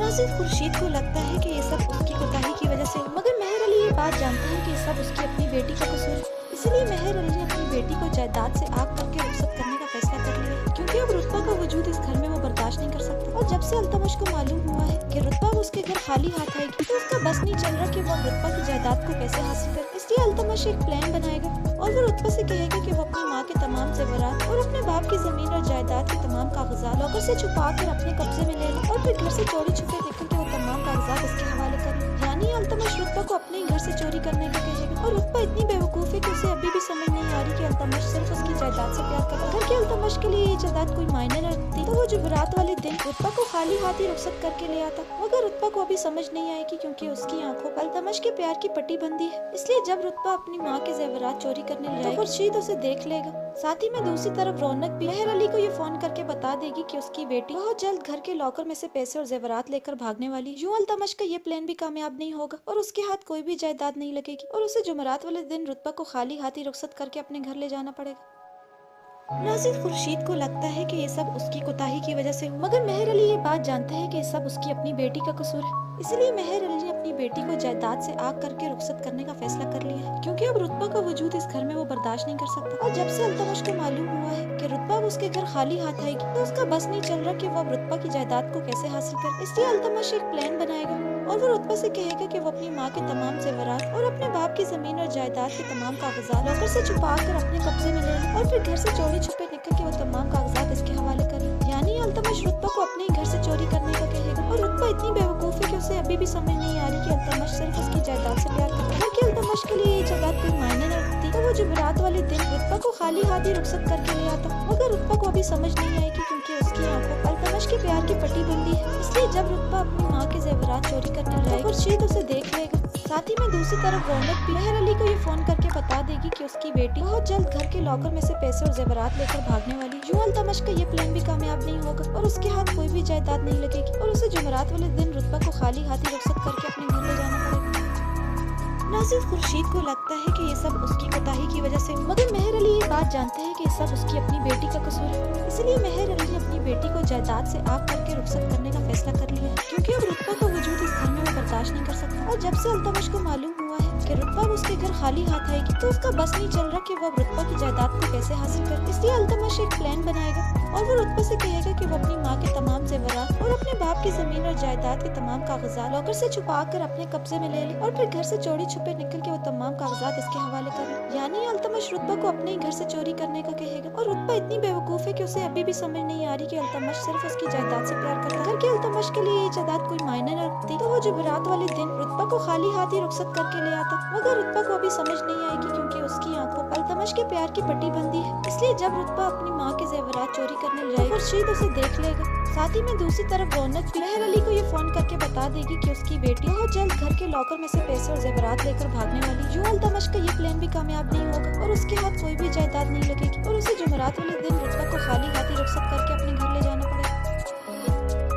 नाज़िर खुर्शीद को लगता है कि ये सब उसकी कोताही की वजह से हुआ, मगर मेहर अली ये बात जानते हैं कि ये सब उसकी अपनी बेटी का कसूर है। इसलिए मेहर अली ने अपनी बेटी को जायदाद से आग करके रुखसत करने का फैसला कर लिया है, क्योंकि अब रुतबा का वजूद इस घर में वो बर्दाश्त नहीं कर सकता। और जब से अल्तमश को मालूम हुआ है कि रुतबा उसके घर खाली हाथ आएगी, तो उसका बस नहीं चल रहा कि वो रुतबा की जायदाद को कैसे हासिल करे। इसलिए अल्तमश एक प्लान बनाएगा और वो रुतबा से कहेगा कि वो अपनी माँ के तमाम जेवरात और अपने बाप की जमीन और जायदाद के तमाम कागजात लॉकर से छुपा कर अपने कब्जे में ले ले और फिर घर से चोरी छुपे निकल के वो तमाम कागजात इसके हवाले करे। यानी अल्तमश रुतबा को अपने ही घर से चोरी करने का कहेगा। और रुतबा इतनी बेवकूफ है कि उसे अभी भी समझ नहीं आ रही कि अल्तमश सिर्फ उसकी जायदाद से प्यार करता है। अगर कि अल्तमश के लिए ये जायदाद कोई मायने न रखती, तो वो जुमेरात वाले दिन रुतबा को खाली हाथ ही रुखसत करके ले आता। मगर रुतबा को अभी समझ नहीं आएगी, क्योंकि उसकी आंखों पर अल्तमश के प्यार की पट्टी बंदी है। इसलिए जब रुतबा अपनी माँ के जेवरात चोरी करने जाएगी, तो खुर्शीद उसे देख लेगा। साथ ही में दूसरी तरफ रौनक भी मेहर अली को ये फोन करके बता देगी कि उसकी बेटी बहुत जल्द घर के लॉकर में से पैसे और जेवरात लेकर भागने वाली। यूं अल्तमश का ये प्लान भी कामयाब नहीं होगा और उसके हाथ कोई भी जायदाद नहीं लगेगी और उसे जुमेरात वाले दिन रुतबा को खाली हाथ ही रुखसत करके अपने घर ले जाना पड़ेगा। नाज़िर खुर्शीद को लगता है कि ये सब उसकी कोताही की वजह से हुआ, मगर मेहर अली ये बात जानते हैं कि ये सब उसकी अपनी बेटी का कसूर है। इसलिए मेहर अली ने अपनी बेटी को जायदाद से आग करके रुखसत करने का फैसला कर लिया है, क्योंकि अब रुतबा का वजूद इस घर में वो बर्दाश्त नहीं कर सकता। और जब से अल्तमश को मालूम हुआ है कि रुतबा उसके घर खाली हाथ आएगी, तो उसका बस नहीं चल रहा कि वो अब रुतबा की जायदाद को कैसे हासिल करे। इसलिए अल्तमश एक प्लान बनाएगा और वो रुतबा से कहेगा कि वो अपनी माँ के तमाम जेवरात और अपने बाप की जमीन और जायदाद के तमाम कागजात लॉकर से छुपा कर अपने कब्जे में ले ले और फिर घर से चोरी छुपे निकल के वो तमाम कागजात इसके हवाले करे। यानी अल्तमश रुतबा को अपने ही घर से चोरी करने का कहेगा। और रुतबा इतनी बेवकूफ है कि उसे अभी भी समझ नहीं आ रही कि अल्तमश सिर्फ उसकी जायदाद से प्यार करता है। कि अल्तमश के लिए ये जायदाद कोई मायने न रखती, तो वो जुमेरात वाले दिन रुतबा को खाली हाथ ही रुखसत करके ले आता। मगर रुतबा को अभी समझ नहीं आएगी, क्योंकि उसकी आंखों पर अल्तमश के प्यार की पट्टी बंदी है। इसलिए जब रुतबा अपनी माँ के जेवरात चोरी करने जाएगी, तो खुर्शीद उसे देख लेगा। साथ ही में दूसरी तरफ रौनक भी मेहर अली को ये फोन करके बता देगी कि उसकी बेटी बहुत जल्द घर के लॉकर में से पैसे और जेवरात लेकर भागने वाली। यूं अल्तमश का ये प्लान भी कामयाब नहीं होगा और उसके हाथ कोई भी जायदाद नहीं लगेगी और उसे जुमेरात वाले दिन रुतबा को खाली हाथ ही रुखसत करके अपने घर ले जाना पड़ेगा। नाज़िर खुर्शीद को लगता है कि ये सब उसकी कोताही की वजह से हुआ, मगर मेहर अली ये बात जानते हैं कि ये सब उसकी अपनी बेटी का कसूर है। इसलिए मेहर अली ने अपनी बेटी को जायदाद से आग करके रुखसत करने का फैसला कर लिया है, क्योंकि अब रुतबा का वजूद इस घर में वो बर्दाश्त नहीं कर सकता। और जब से अल्तमश को मालूम हुआ है कि रुतबा उसके घर खाली हाथ आएगी, तो उसका बस नहीं चल रहा कि वो अब रुतबा की जायदाद को कैसे हासिल करे। इसलिए अल्तमश एक प्लान बनाएगा और वो रुतबा से कहेगा कि वो अपनी माँ के तमाम जेवरात और अपने बाप की जमीन और जायदाद के तमाम कागजात लॉकर से छुपा कर अपने कब्जे में ले ले और फिर घर से चोरी छुपे निकल के वो तमाम कागजात इसके हवाले करे। यानी अल्तमश रुतबा को अपने ही घर से चोरी करने का कहेगा। और रुतबा इतनी बेवकूफ है कि उसे अभी भी समझ नहीं आ रही कि अल्तमश सिर्फ उसकी जायदाद से प्यार करता है। अगर कि अल्तमश के लिए ये जायदाद कोई मायने न रखती, तो वो जुमेरात वाले दिन रुतबा को खाली हाथ ही रुखसत करके ले आता। मगर रुतबा को अभी समझ नहीं आएगी, क्योंकि उसकी आंखों पर अल्तमश के प्यार की पट्टी बंदी है। इसलिए जब रुतबा अपनी माँ के जेवरात चोरी करने जाएगी, तो खुर्शीद उसे देख लेगा। साथ ही में दूसरी तरफ रौनक भी मेहर अली को ये फोन करके बता देगी कि उसकी बेटी बहुत जल्द घर के लॉकर में से पैसे और जेवरात लेकर भागने वाली। यूं अल्तमश का ये प्लान भी कामयाब नहीं होगा और उसके हाथ कोई भी जायदाद नहीं लगेगी और उसे जुमेरात वाले दिन रुतबा को खाली हाथ ही रुखसत करके अपने घर ले जाना पड़ेगा।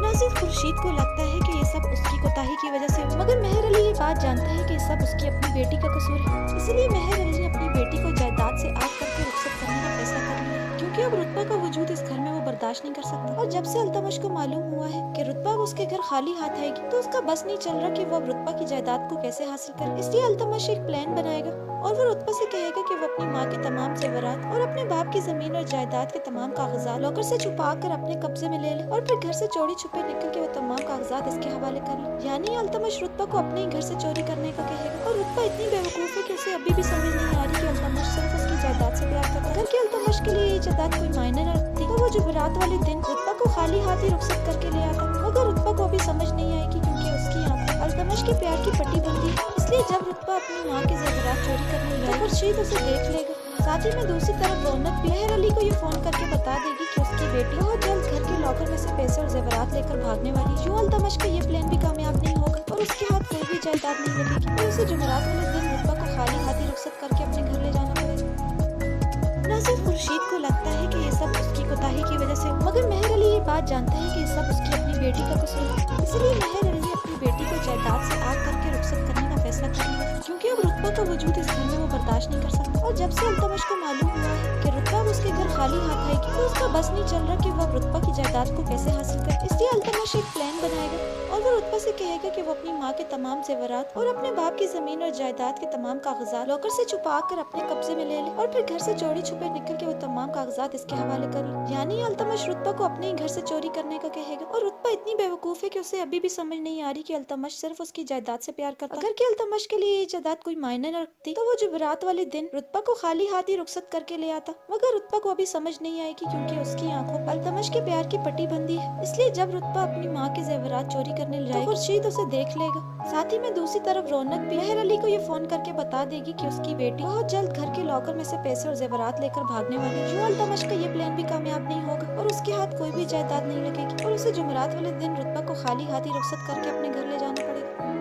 नाज़िर खुर्शीद को लगता है कि ये सब उसकी कोताही की वजह से हुआ, मगर मेहर अली ये बात जानते हैं कि ये सब उसकी अपनी बेटी का कसूर है। इसलिए मेहर अली ने अपनी बेटी को जायदाद से आग करके रुखसत करने का फैसला कर लिया है, क्योंकि अब रुतबा का वजूद इस घर में वो बर्दाश्त नहीं कर सकता। और जब से अल्तमश को मालूम हुआ है कि रुतबा उसके घर खाली हाथ आएगी, तो उसका बस नहीं चल रहा कि वो अब रुतबा की जायदाद को कैसे हासिल करे। इसलिए अल्तमश एक प्लान बनाएगा और वो रुतबा से कहेगा कि वो अपनी माँ के तमाम जेवरात और अपने बाप की जमीन और जायदाद के तमाम कागजात लॉकर से छुपा कर अपने कब्जे में ले ले और फिर घर से चोरी छुपे निकल के वो तमाम कागजात इसके हवाले कर ले। यानी अल्तमश रुतबा को अपने ही घर से चोरी करने का कहेगा और रुतबा इतनी बेवकूफ है कि उसे अभी भी समझ नहीं आ रही कि अल्तमश सिर्फ उसकी जायदाद से प्यार करता है। अगर कि अल्तमश के लिए ये जायदाद कोई मायने न रखती तो वो जुमेरात वाले दिन रुतबा को खाली हाथ ही रुखसत करके ले आता, मगर रुतबा को अभी समझ नहीं आएगी क्योंकि उसकी आंखों अल्तमश के प्यार की पट्टी बंदी है। इसलिए जब रुतबा अपनी माँ के जेवरात चोरी करने जाए तो खुर्शीद उसे देख लेगा। साथ ही में दूसरी तरफ रौनक भी मेहर अली को ये फोन करके बता देगी कि उसकी बेटी बहुत जल्द घर के लॉकर में से पैसे और जेवरात लेकर भागने वाली। यूं अल्तमश का ये प्लान भी कामयाब नहीं होगा और उसके हाथ कोई भी जायदाद नहीं लगेगी और उसे जुमेरात वाले दिन रुतबा को खाली हाथी रुखसत करके अपने घर ले जाना पड़ेगा। नासिर खुर्शीद को लगता है कि ये सब उसकी कोताही की वजह से, मगर मेहर अली ये बात जानता है कि ये सब उसकी अपनी बेटी का कसूर है। इसलिए मेहर अली ने अपनी बेटी को जायदाद से आग करके रुखसत करने का फैसला कर लिया क्योंकि अब रुतबा का वजूद इस घर में वो बर्दाश्त नहीं कर सकता। और जब से अल्तमश को मालूम हुआ है कि रुतबा उसके घर खाली हाथ आएगी तो उसका बस नहीं चल रहा कि वह रुतबा की जायदाद को कैसे हासिल करे। इसलिए अल्तमश एक प्लान बनाएगा और वो रुतबा से कहेगा कि वो अपनी माँ के तमाम जेवरात और अपने बाप की जमीन और जायदाद के तमाम कागजात लॉकर से छुपा कर अपने कब्जे में ले ले और फिर घर से चोरी छुपे निकल के वो तमाम कागजात इसके हवाले कर ले। यानी अल्तमश रुतबा को अपने ही घर से चोरी करने का कहेगा और रुतबा इतनी बेवकूफ है कि उसे अभी भी समझ नहीं आ रही कि अल्तमश सिर्फ उसकी जायदाद से प्यार करता है। अगर कि अल्तमश के लिए ये जायदाद कोई मायने न रखती तो वो जुमेरात वाले दिन रुतबा को खाली हाथ ही रुखसत करके ले आता, मगर रुतबा को अभी समझ नहीं आएगी क्योंकि उसकी आंखों पर अल्तमश के प्यार की पट्टी बंदी है। इसलिए जब रुतबा अपनी माँ के जेवरात चोरी करने जाएगी तो खुर्शीद उसे देख लेगा। साथ ही में दूसरी तरफ रौनक भी मेहर अली को ये फोन करके बता देगी कि उसकी बेटी बहुत जल्द घर के लॉकर में से पैसे और जेवरात लेकर भागने वाली है। यूं अल्तमश का ये प्लान भी कामयाब नहीं होगा और उसके हाथ कोई भी जायदाद नहीं लगेगी और उसे जुमेरात वाले दिन रुतबा को खाली हाथ ही रुखसत करके अपने घर ले जाना पड़ेगा।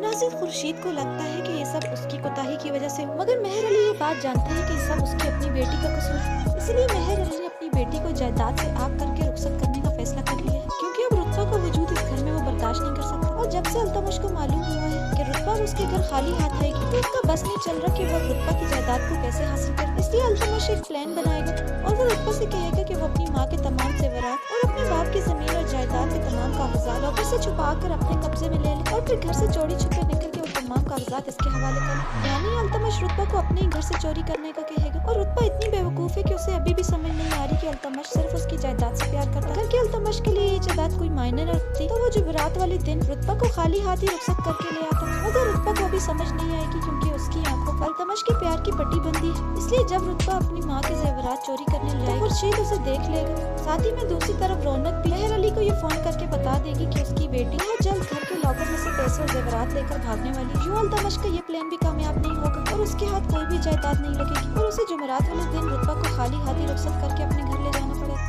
नासिर खुर्शीद को लगता है कि ये सब उसकी कोताही की वजह से, मगर मेहर अली ये बात जानता है कि ये सब उसकी अपनी बेटी का कसूर है। इसलिए मेहर अली ने अपनी बेटी को जायदाद से आग करके रुखसत करने का फैसला कर लिया है क्योंकि अब रुतबा का वजूद इस घर में वो बर्दाश्त नहीं कर सकता। और जब से अल्तमश को मालूम हुआ है कि रुतबा उसके घर खाली हाथ आएगी तो उसका बस नहीं चल रहा कि वो रुतबा की जायदाद को कैसे हासिल करे। इसलिए अल्तमश एक प्लान बनाएगा और वो रुतबा से कहेगा कि वो अपनी माँ के तमाम जेवरात और अपने बाप की जमीन और जायदाद के तमाम कागजात लॉकर से छुपा कर अपने कब्जे में ले ले और फिर घर से चोरी छुपे निकल के वो तमाम कागजात इसके हवाले कर। यानी अल्तमश रुतबा को अपने ही घर से चोरी करने का कहेगा और रुतबा इतनी बेवकूफ है कि उसे अभी भी समझ नहीं आ रही कि अल्तमश सिर्फ उसकी जायदाद से प्यार करता है। अगर कि अल्तमश के लिए ये जायदाद कोई मायने न रखती तो वो जुमेरात वाले दिन रुतबा को खाली हाथ ही रुखसत करके ले आता, मगर रुतबा को अभी समझ नहीं आएगी क्योंकि उसकी आंखों पर अल्तमश के प्यार की पट्टी बंदी है। इसलिए जब रुतबा अपनी माँ के जेवरात चोरी करने जाए तो खुर्शीद उसे देख लेगा। साथ ही में दूसरी तरफ रौनक भी मेहर अली को ये फोन करके बता देगी कि उसकी बेटी बहुत जल्द घर के लॉकर में से पैसे और जेवरात लेकर भागने वाली है। यूं अल्तमश का ये प्लान भी कामयाब नहीं होगा और उसके हाथ कोई भी जायदाद नहीं लगेगी और उसे जुमेरात वाले दिन रुतबा को खाली हाथ ही रुखसत करके अपने घर ले जाना पड़ेगा।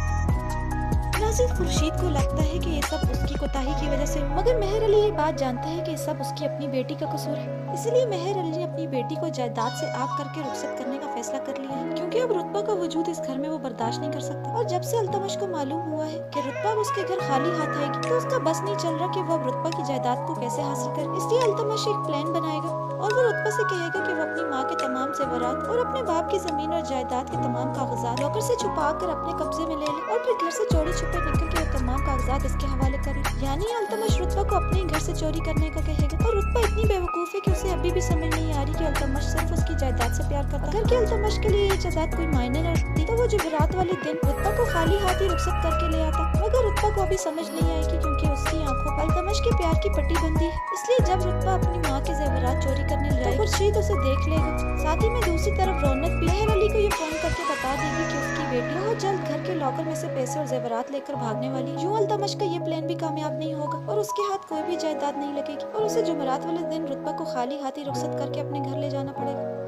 नासिर खुर्शीद को लगता है कि ये सब उसकी कोताही की वजह से, मगर मेहर अली ये बात जानता है कि ये सब उसकी अपनी बेटी का कसूर है। इसलिए मेहर अली ने अपनी बेटी को जायदाद से आग करके रुखसत करने का फैसला कर लिया है क्योंकि अब रुतबा का वजूद इस घर में वो बर्दाश्त नहीं कर सकता। और जब से अल्तमश को मालूम हुआ है कि रुतबा उसके घर खाली हाथ आएगी तो उसका बस नहीं चल रहा कि वो रुतबा की जायदाद को कैसे हासिल करे। इसलिए अल्तमश एक प्लान बनाएगा और वो रुतबा से कहेगा कि वो अपनी माँ के तमाम जेवरात और अपने बाप की जमीन और जायदाद के तमाम कागजात लॉकर से छुपा कर अपने कब्जे में ले ले और फिर घर से चोरी छुपे निकल के वो तमाम कागजात इसके हवाले करे। यानी अल्तमश रुतबा को अपने ही घर से चोरी करने का कहेगा और रुतबा इतनी बेवकूफ है कि उसे अभी भी समझ नहीं आ रही कि अल्तमश सिर्फ उसकी जायदाद से प्यार करता है। अगर कि अल्तमश के लिए ये जायदाद कोई मायने न रखती तो वो जुमेरात वाले दिन रुतबा को खाली हाथ ही रुखसत करके ले आता, मगर रुतबा को अभी समझ नहीं आएगी क्योंकि उसकी आंखों पर अल्तमश के प्यार की पट्टी बंदी है। इसलिए जब रुतबा अपनी माँ के जेवरात चोरी करने जाए तो खुर्शीद उसे देख लेगा। साथ ही में दूसरी तरफ रौनक भी मेहर अली को ये फोन करके बता देगी कि उसकी बेटी बहुत जल्द घर के लॉकर में से पैसे और जेवरात लेकर भागने वाली है। यूं अल्तमश का ये प्लान भी कामयाब नहीं होगा और उसके हाथ कोई भी जायदाद नहीं लगेगी और उसे जुमेरात वाले दिन रुतबा को खाली हाथ ही रुखसत करके अपने घर ले जाना पड़ेगा।